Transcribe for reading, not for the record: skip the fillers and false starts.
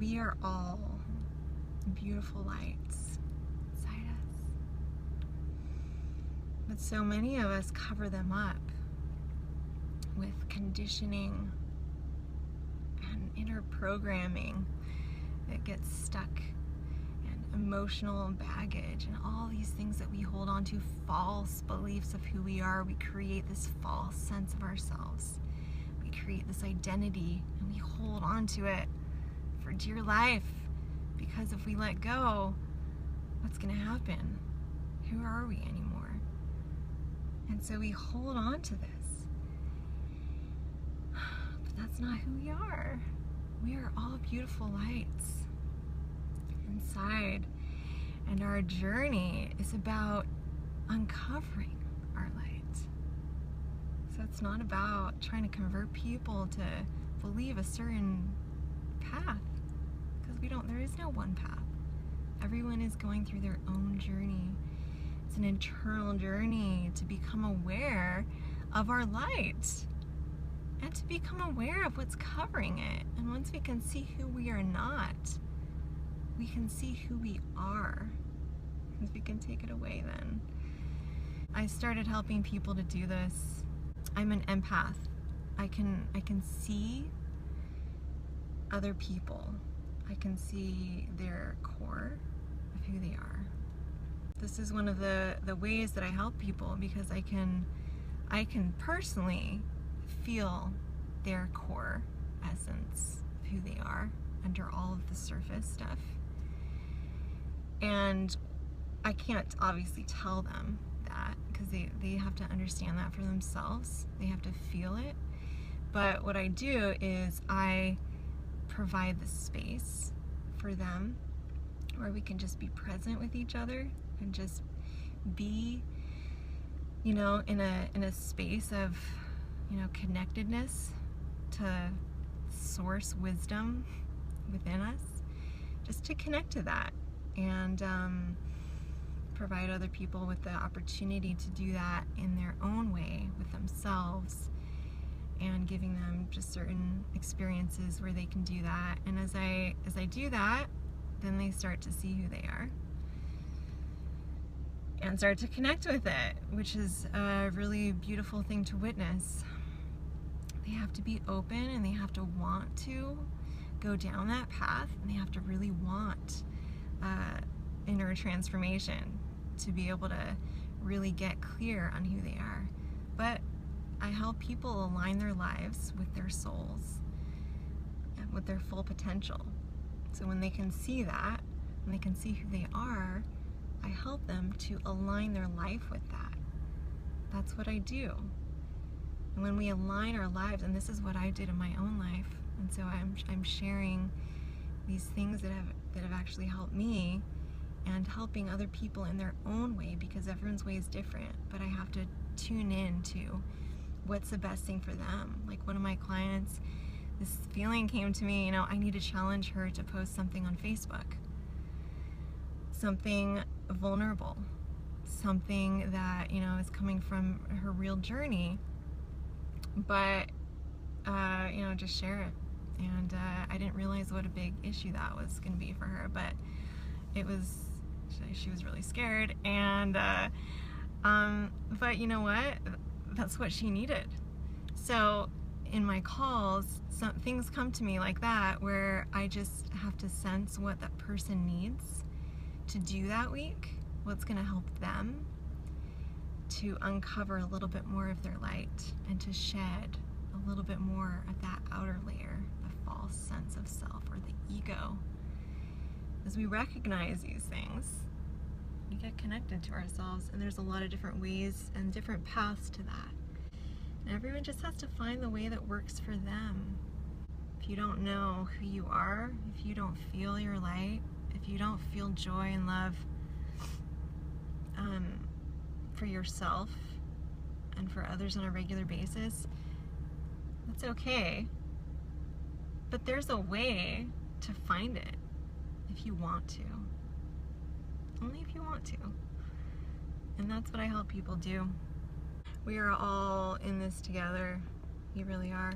We are all beautiful lights inside us. But so many of us cover them up with conditioning and inner programming that gets stuck, and emotional baggage, and all these things that we hold on to, false beliefs of who we are. We create this false sense of ourselves. We create this identity and we hold on to it for dear life, because if we let go, what's going to happen? Who are we anymore? And so we hold on to this. But that's not who we are. We are all beautiful lights inside. And our journey is about uncovering our light. So it's not about trying to convert people to believe a certain path, because there is no one path. Everyone is going through their own journey. It's an internal journey to become aware of our light and to become aware of what's covering it. And once we can see who we are not, we can see who we are, because we can take it away then. I started helping people to do this. I'm an empath. I can see other people. I can see their core of who they are. This is one of the ways that I help people, because I can personally feel their core essence of who they are under all of the surface stuff. And I can't obviously tell them that, because they have to understand that for themselves. They have to feel it. But what I do is I provide the space for them where we can just be present with each other and just be, in a space of, connectedness to source wisdom within us, just to connect to that, and provide other people with the opportunity to do that in their own way with themselves, and giving them just certain experiences where they can do that. And as I do that, then they start to see who they are and start to connect with it, which is a really beautiful thing to witness. They have to be open, and they have to want to go down that path, and they have to really want inner transformation to be able to really get clear on who they are. But I help people align their lives with their souls and with their full potential. So when they can see that, when they can see who they are, I help them to align their life with that. That's what I do. And when we align our lives, and this is what I did in my own life, and so I'm sharing these things that have actually helped me, and helping other people in their own way, because everyone's way is different. But I have to tune in to what's the best thing for them. Like one of my clients, this feeling came to me, I need to challenge her to post something on Facebook. Something vulnerable. Something that, is coming from her real journey. But, just share it. And I didn't realize what a big issue that was going to be for her. But she was really scared. And, but you know what? That's what she needed. So in my calls, some things come to me like that, where I just have to sense what that person needs to do that week, what's going to help them to uncover a little bit more of their light, and to shed a little bit more of that outer layer, the false sense of self, or the ego. As we recognize these things, we get connected to ourselves, and there's a lot of different ways and different paths to that. And everyone just has to find the way that works for them. If you don't know who you are, if you don't feel your light, if you don't feel joy and love for yourself and for others on a regular basis, that's okay. But there's a way to find it if you want to. Only if you want to. And that's what I help people do. We are all in this together. We really are.